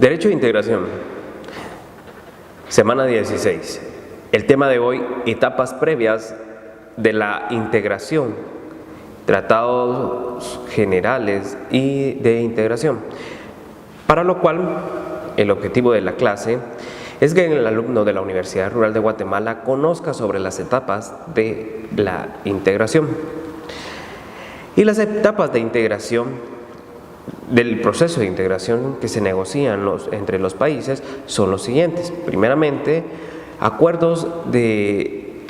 Derecho de integración, semana 16. El tema de hoy, etapas previas de la integración, tratados generales y de integración. Para lo cual, el objetivo de la clase es que el alumno de la Universidad Rural de Guatemala conozca sobre las etapas de la integración. Y las etapas de integración, del proceso de integración que se negocian entre los países, son los siguientes. Primeramente, acuerdos de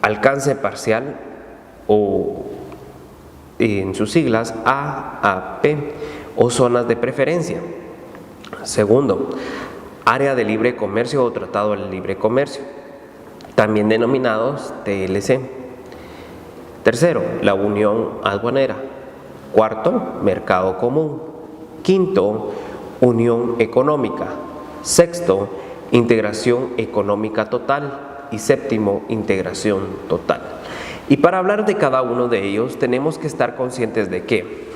alcance parcial o en sus siglas AAP o zonas de preferencia. Segundo, área de libre comercio o tratado de libre comercio, también denominados TLC. Tercero, la unión aduanera. Cuarto, mercado común. Quinto, unión económica. Sexto, integración económica total. Y séptimo, integración total. Y para hablar de cada uno de ellos tenemos que estar conscientes de que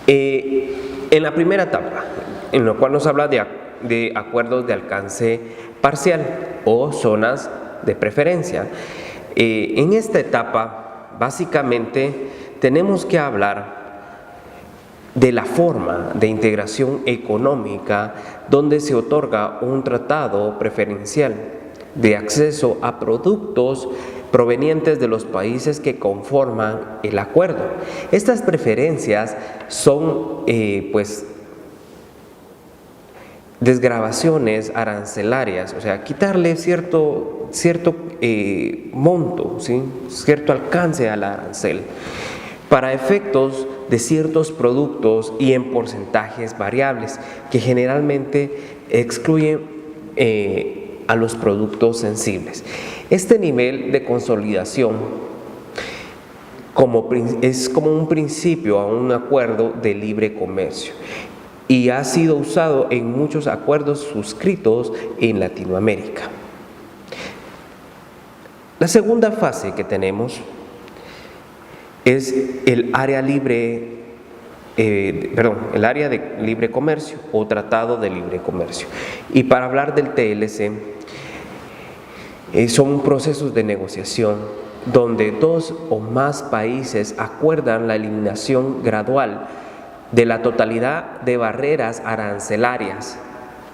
en la primera etapa, en la cual nos habla de acuerdos de alcance parcial o zonas de preferencia, en esta etapa básicamente tenemos que hablar de la forma de integración económica donde se otorga un tratado preferencial de acceso a productos provenientes de los países que conforman el acuerdo. Estas preferencias son desgravaciones arancelarias, o sea, quitarle cierto monto, ¿sí? Cierto alcance al arancel, para efectos de ciertos productos y en porcentajes variables que generalmente excluyen a los productos sensibles. Este nivel de consolidación es como un principio a un acuerdo de libre comercio y ha sido usado en muchos acuerdos suscritos en Latinoamérica. La segunda fase que tenemos es el área de libre comercio o tratado de libre comercio. Y para hablar del TLC, son procesos de negociación donde dos o más países acuerdan la eliminación gradual de la totalidad de barreras arancelarias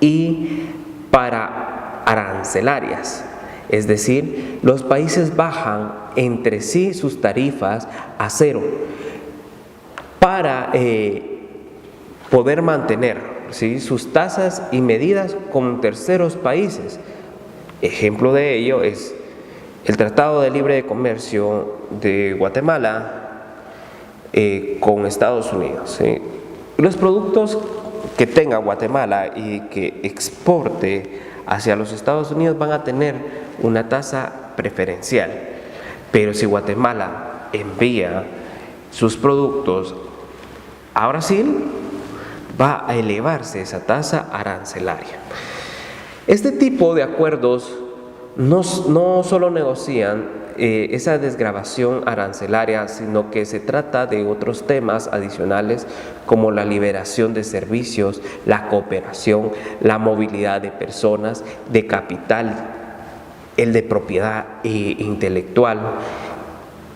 y pararancelarias. Es decir, los países bajan entre sí sus tarifas a cero para poder mantener, ¿sí?, sus tasas y medidas con terceros países. Ejemplo de ello es el Tratado de Libre Comercio de Guatemala con Estados Unidos, ¿sí? Los productos que tenga Guatemala y que exporte hacia los Estados Unidos van a tener una tasa preferencial, pero si Guatemala envía sus productos a Brasil, va a elevarse esa tasa arancelaria. Este tipo de acuerdos no solo negocian esa desgravación arancelaria, sino que se trata de otros temas adicionales como la liberación de servicios, la cooperación, la movilidad de personas, de capital, el de propiedad intelectual,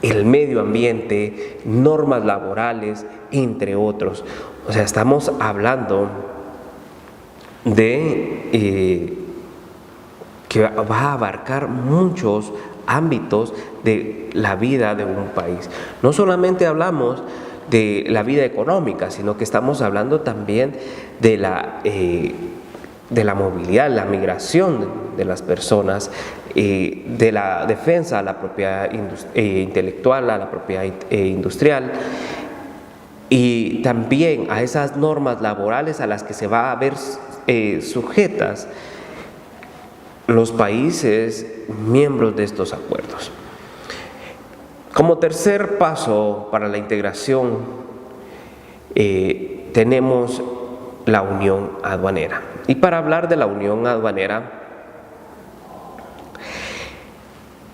el medio ambiente, normas laborales, entre otros. O sea, estamos hablando de que va a abarcar muchos ámbitos de la vida de un país. No solamente hablamos de la vida económica, sino que estamos hablando también de la movilidad, la migración de las personas, de la defensa a la propiedad intelectual, a la propiedad industrial, y también a esas normas laborales a las que se va a ver sujetas los países miembros de estos acuerdos. Como tercer paso para la integración tenemos la unión aduanera. Y para hablar de la unión aduanera,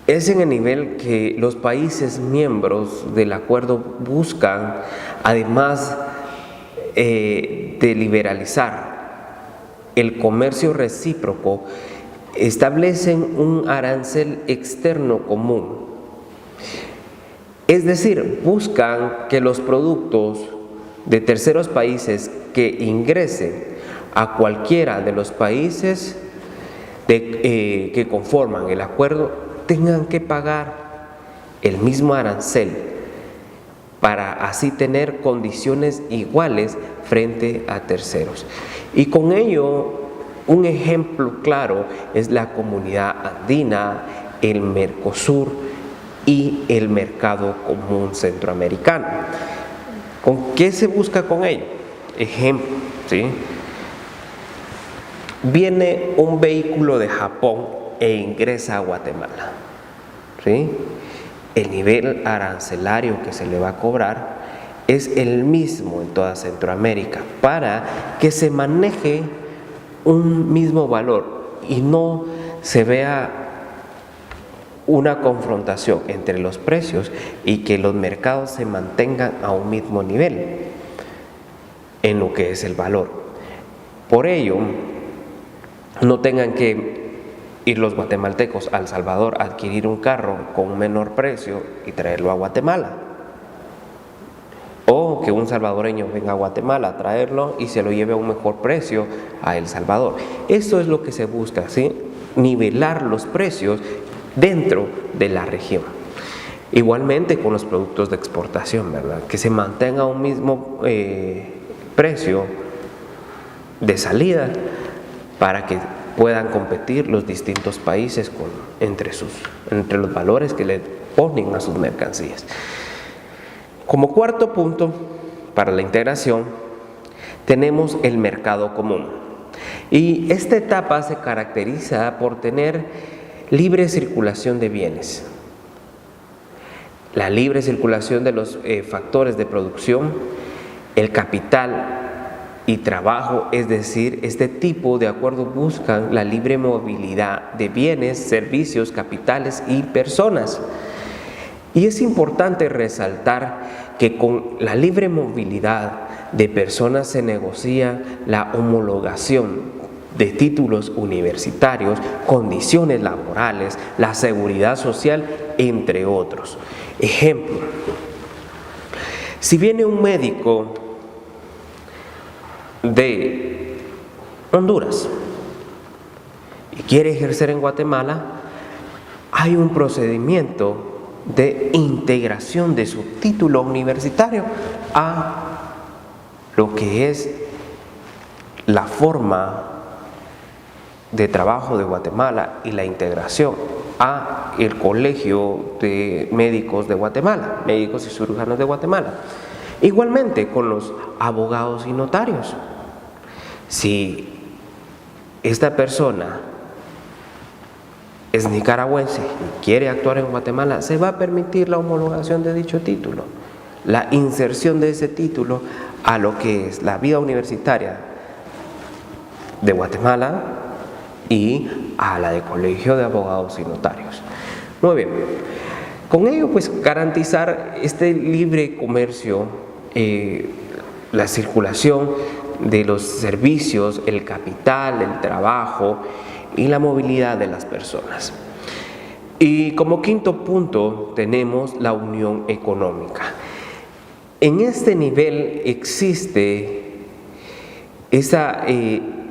es en el nivel que los países miembros del acuerdo buscan, además de liberalizar el comercio recíproco establecen un arancel externo común. Es decir, buscan que los productos de terceros países que ingresen a cualquiera de los países que conforman el acuerdo tengan que pagar el mismo arancel para así tener condiciones iguales frente a terceros. Y con ello, un ejemplo claro es la Comunidad Andina, el Mercosur y el Mercado Común Centroamericano. ¿Con qué se busca con ello? Ejemplo, ¿sí? Viene un vehículo de Japón e ingresa a Guatemala, ¿sí? El nivel arancelario que se le va a cobrar es el mismo en toda Centroamérica para que se maneje un mismo valor y no se vea una confrontación entre los precios y que los mercados se mantengan a un mismo nivel en lo que es el valor. Por ello, no tengan que ir los guatemaltecos a El Salvador a adquirir un carro con un menor precio y traerlo a Guatemala. O que un salvadoreño venga a Guatemala a traerlo y se lo lleve a un mejor precio a El Salvador. Esto es lo que se busca, ¿sí? Nivelar los precios dentro de la región. Igualmente con los productos de exportación, ¿verdad? Que se mantenga un mismo precio de salida para que puedan competir los distintos países entre los valores que le ponen a sus mercancías. Como cuarto punto para la integración tenemos el mercado común, y esta etapa se caracteriza por tener libre circulación de bienes, la libre circulación de los factores de producción, el capital y trabajo, es decir, este tipo de acuerdos buscan la libre movilidad de bienes, servicios, capitales y personas. Y es importante resaltar que con la libre movilidad de personas se negocia la homologación de títulos universitarios, condiciones laborales, la seguridad social, entre otros. Ejemplo, si viene un médico de Honduras y quiere ejercer en Guatemala, hay un procedimiento de integración de su título universitario a lo que es la forma de trabajo de Guatemala y la integración a el Colegio de Médicos de Guatemala, médicos y cirujanos de Guatemala. Igualmente con los abogados y notarios. Si esta persona es nicaragüense y quiere actuar en Guatemala, se va a permitir la homologación de dicho título, la inserción de ese título a lo que es la vida universitaria de Guatemala y a la de Colegio de Abogados y Notarios. Muy bien, con ello pues garantizar este libre comercio, la circulación de los servicios, el capital, el trabajo y la movilidad de las personas. Y como quinto punto tenemos la unión económica. En este nivel existe esa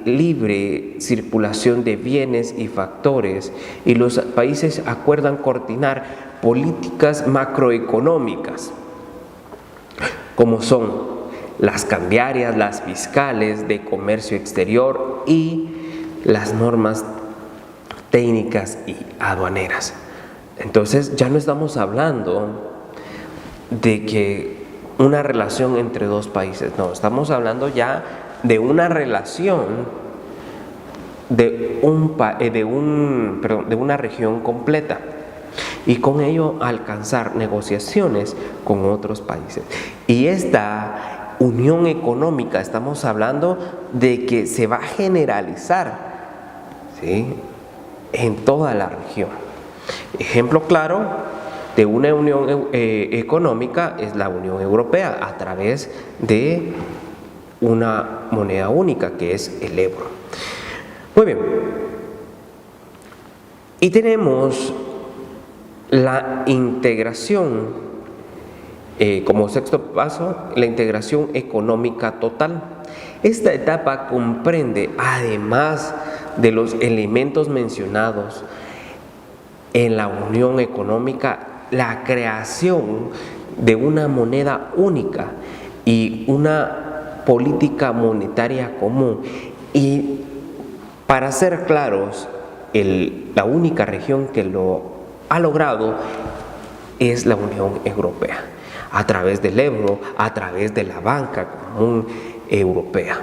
libre circulación de bienes y factores, y los países acuerdan coordinar políticas macroeconómicas, como son las cambiarias, las fiscales, de comercio exterior y las normas técnicas y aduaneras. Entonces ya no estamos hablando de que una relación entre dos países, no, estamos hablando ya de una relación de una región completa, y con ello alcanzar negociaciones con otros países. Y esta unión económica, estamos hablando de que se va a generalizar, ¿sí?, en toda la región. Ejemplo claro de una unión económica es la Unión Europea, a través de una moneda única que es el euro. Muy bien. Y tenemos la integración, como sexto paso, la integración económica total. Esta etapa comprende, además de los elementos mencionados en la unión económica, la creación de una moneda única y una política monetaria común. Y para ser claros, la única región que lo ha logrado es la Unión Europea, a través del euro, a través de la banca común europea.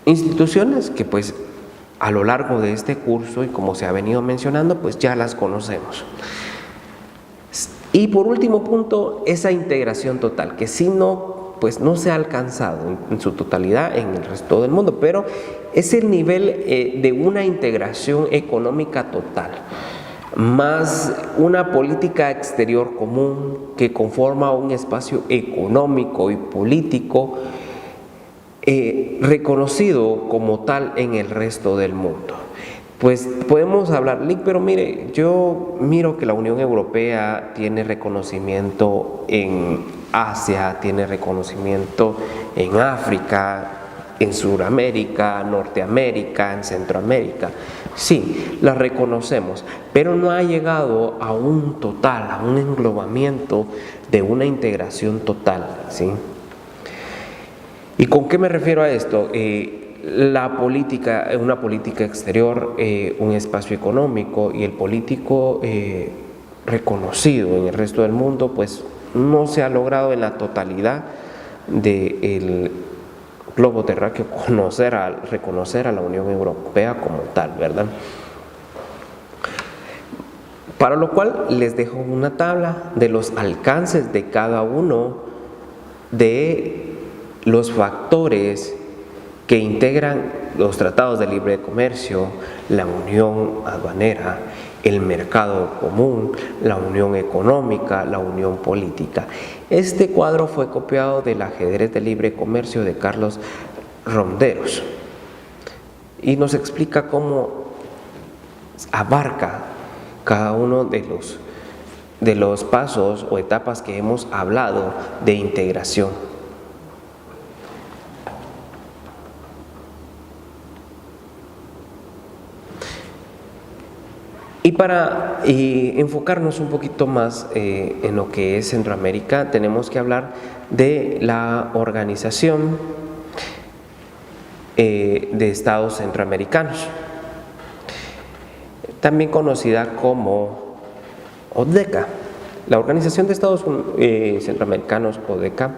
Instituciones que pues a lo largo de este curso y como se ha venido mencionando, pues ya las conocemos. Y por último punto, esa integración total, que si no, pues no se ha alcanzado en su totalidad en el resto del mundo, pero es el nivel de una integración económica total, más una política exterior común que conforma un espacio económico y político reconocido como tal en el resto del mundo. Pues podemos hablar, Lick, pero mire, yo miro que la Unión Europea tiene reconocimiento en Asia, tiene reconocimiento en África, en Sudamérica, Norteamérica, en Centroamérica. Sí, la reconocemos, pero no ha llegado a un total, a un englobamiento de una integración total, ¿sí? ¿Y con qué me refiero a esto? La política, una política exterior, un espacio económico y el político reconocido en el resto del mundo, pues no se ha logrado en la totalidad del globo terráqueo reconocer a la Unión Europea como tal, ¿verdad? Para lo cual les dejo una tabla de los alcances de cada uno de los factores que integran los tratados de libre comercio, la unión aduanera, el mercado común, la unión económica, la unión política. Este cuadro fue copiado del ajedrez de libre comercio de Carlos Ronderos y nos explica cómo abarca cada uno de los pasos o etapas que hemos hablado de integración. Y para enfocarnos un poquito más en lo que es Centroamérica, tenemos que hablar de la Organización de Estados Centroamericanos, también conocida como ODECA. La Organización de Estados Centroamericanos, ODECA,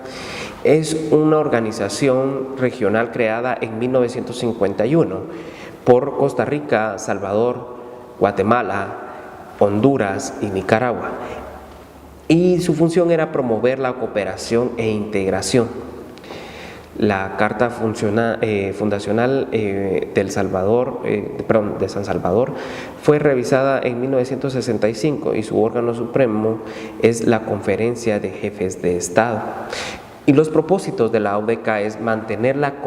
es una organización regional creada en 1951 por Costa Rica, Salvador, Guatemala, Honduras y Nicaragua, y su función era promover la cooperación e integración. La Carta Fundacional de San Salvador fue revisada en 1965 y su órgano supremo es la Conferencia de Jefes de Estado. Y los propósitos de la ODECA es mantener la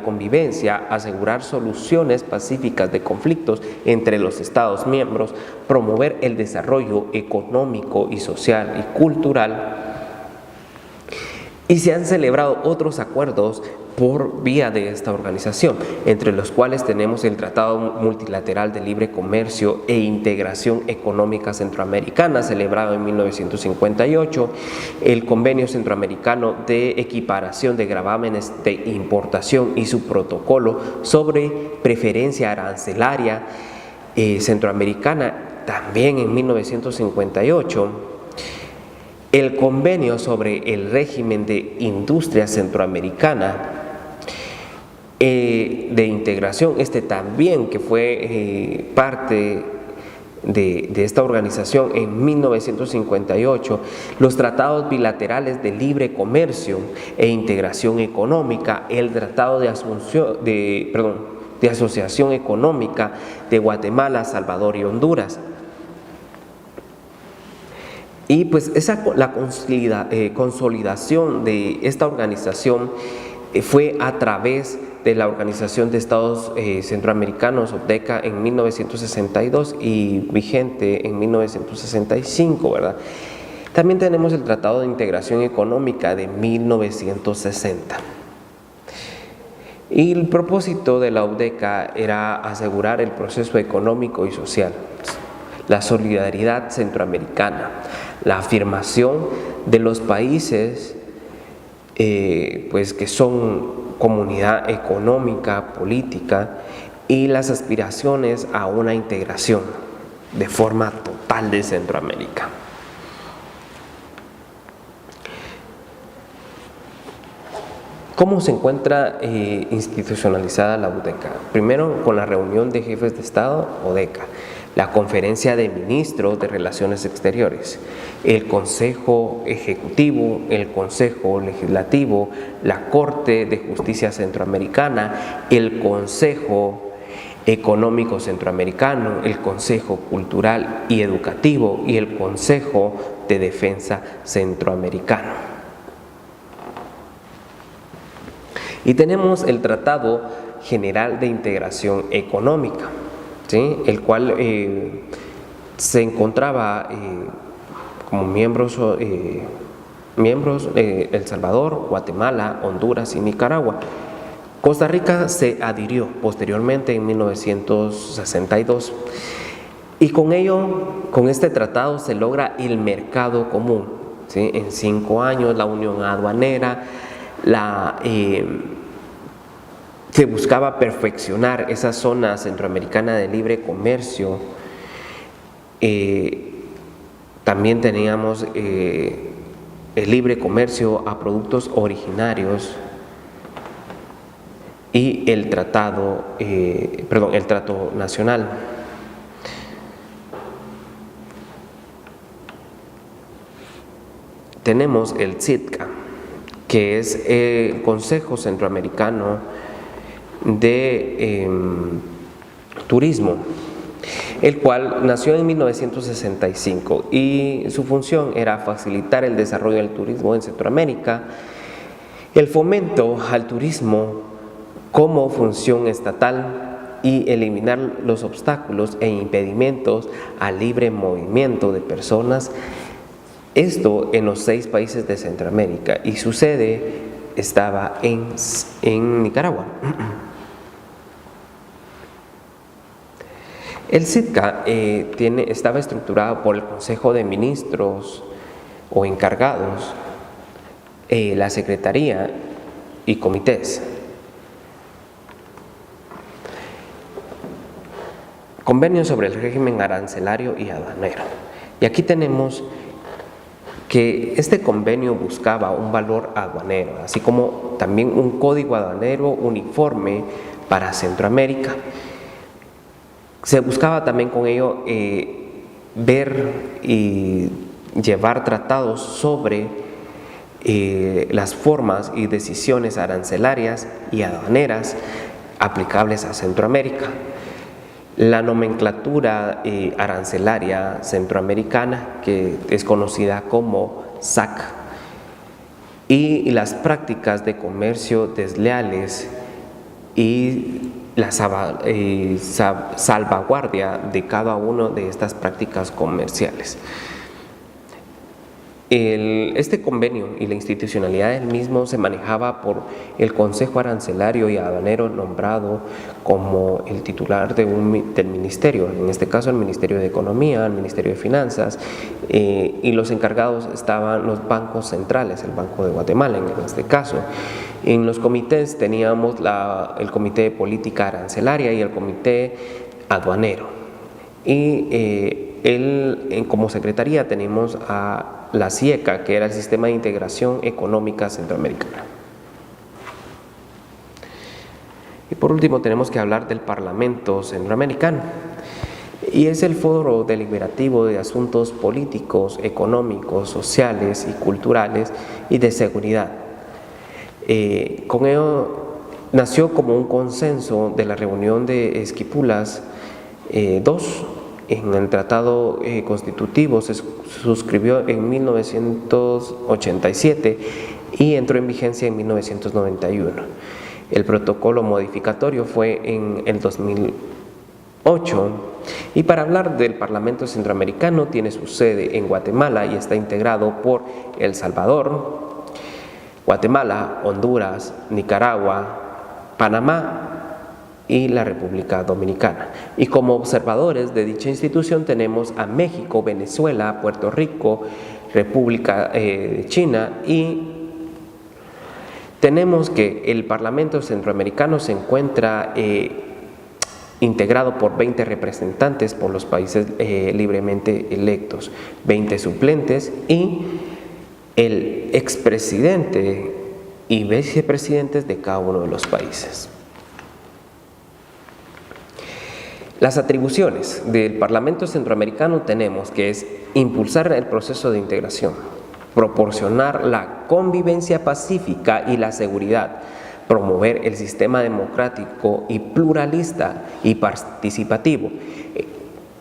convivencia, asegurar soluciones pacíficas de conflictos entre los Estados miembros, promover el desarrollo económico y social y cultural. Y se han celebrado otros acuerdos por vía de esta organización, entre los cuales tenemos el Tratado Multilateral de Libre Comercio e Integración Económica Centroamericana, celebrado en 1958, el Convenio Centroamericano de Equiparación de Gravámenes de Importación y su protocolo sobre preferencia arancelaria centroamericana, también en 1958, el Convenio sobre el Régimen de Industria Centroamericana de integración, también que fue parte de esta organización en 1958, los tratados bilaterales de libre comercio e integración económica, el Tratado de Asociación Económica de Guatemala, Salvador y Honduras. Y pues la consolidación de esta organización fue a través de la Organización de Estados Centroamericanos, ODECA, en 1962 y vigente en 1965, ¿verdad? También tenemos el Tratado de Integración Económica de 1960. Y el propósito de la ODECA era asegurar el proceso económico y social, la solidaridad centroamericana, la afirmación de los países pues que son comunidad económica, política, y las aspiraciones a una integración de forma total de Centroamérica. ¿Cómo se encuentra institucionalizada la ODECA? Primero, con la reunión de jefes de Estado, ODECA, la Conferencia de Ministros de Relaciones Exteriores, el Consejo Ejecutivo, el Consejo Legislativo, la Corte de Justicia Centroamericana, el Consejo Económico Centroamericano, el Consejo Cultural y Educativo y el Consejo de Defensa Centroamericano. Y tenemos el Tratado General de Integración Económica, ¿sí? El cual se encontraba como miembros El Salvador, Guatemala, Honduras y Nicaragua. Costa Rica se adhirió posteriormente en 1962 y con este tratado se logra el mercado común, ¿sí? En 5 años la unión aduanera, se buscaba perfeccionar esa zona centroamericana de libre comercio. También teníamos el libre comercio a productos originarios y el trato nacional. Tenemos el CITCA, que es el Consejo Centroamericano de Turismo, el cual nació en 1965 y su función era facilitar el desarrollo del turismo en Centroamérica, el fomento al turismo como función estatal y eliminar los obstáculos e impedimentos al libre movimiento de personas. Esto en los 6 países de Centroamérica y su sede estaba en Nicaragua. El CITCA estaba estructurado por el Consejo de Ministros o encargados, la Secretaría y comités. Convenio sobre el régimen arancelario y aduanero. Y aquí tenemos que este convenio buscaba un valor aduanero, así como también un código aduanero uniforme para Centroamérica. Se buscaba también con ello ver y llevar tratados sobre las formas y decisiones arancelarias y aduaneras aplicables a Centroamérica. La nomenclatura arancelaria centroamericana, que es conocida como SAC, y las prácticas de comercio desleales y la salvaguardia de cada una de estas prácticas comerciales. Este convenio y la institucionalidad del mismo se manejaba por el Consejo Arancelario y Aduanero, nombrado como el titular del ministerio, en este caso el Ministerio de Economía, el Ministerio de Finanzas, y los encargados estaban los bancos centrales, el Banco de Guatemala en este caso. En los comités teníamos el Comité de Política Arancelaria y el Comité Aduanero. Y como secretaría tenemos a la CIECA, que era el Sistema de Integración Económica Centroamericana. Y por último tenemos que hablar del Parlamento Centroamericano, y es el foro deliberativo de asuntos políticos, económicos, sociales y culturales y de seguridad. Con ello nació como un consenso de la reunión de Esquipulas II. En el Tratado Constitutivo se suscribió en 1987 y entró en vigencia en 1991. El protocolo modificatorio fue en el 2008. Y para hablar del Parlamento Centroamericano, tiene su sede en Guatemala y está integrado por El Salvador, Guatemala, Honduras, Nicaragua, Panamá y la República Dominicana. Y como observadores de dicha institución tenemos a México, Venezuela, Puerto Rico, República de China, y tenemos que el Parlamento Centroamericano se encuentra integrado por 20 representantes por los países libremente electos, 20 suplentes y el expresidente y vicepresidentes de cada uno de los países. Las atribuciones del Parlamento Centroamericano tenemos que es impulsar el proceso de integración, proporcionar la convivencia pacífica y la seguridad, promover el sistema democrático y pluralista y participativo,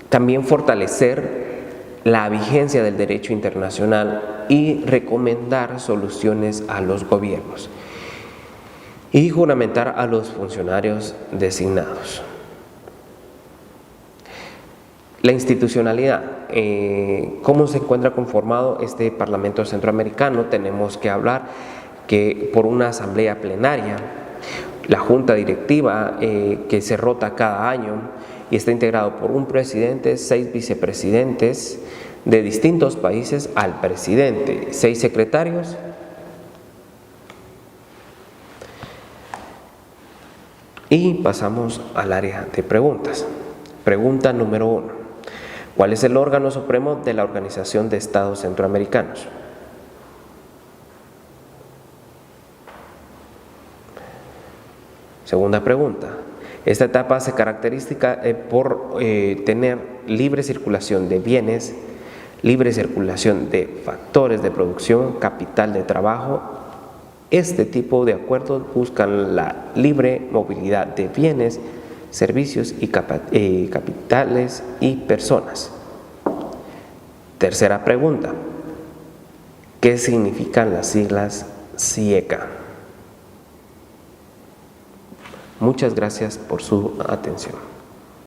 también fortalecer la vigencia del derecho internacional y recomendar soluciones a los gobiernos y juramentar a los funcionarios designados. La institucionalidad, ¿cómo se encuentra conformado este Parlamento Centroamericano? Tenemos que hablar que por una asamblea plenaria, la junta directiva que se rota cada año y está integrado por un presidente, 6 vicepresidentes de distintos países al presidente, 6 secretarios y pasamos al área de preguntas. Pregunta número 1. ¿Cuál es el órgano supremo de la Organización de Estados Centroamericanos? Segunda pregunta. Esta etapa se caracteriza por tener libre circulación de bienes, libre circulación de factores de producción, capital de trabajo. Este tipo de acuerdos buscan la libre movilidad de bienes, servicios y capitales y personas. Tercera pregunta. ¿Qué significan las siglas CIECA? Muchas gracias por su atención.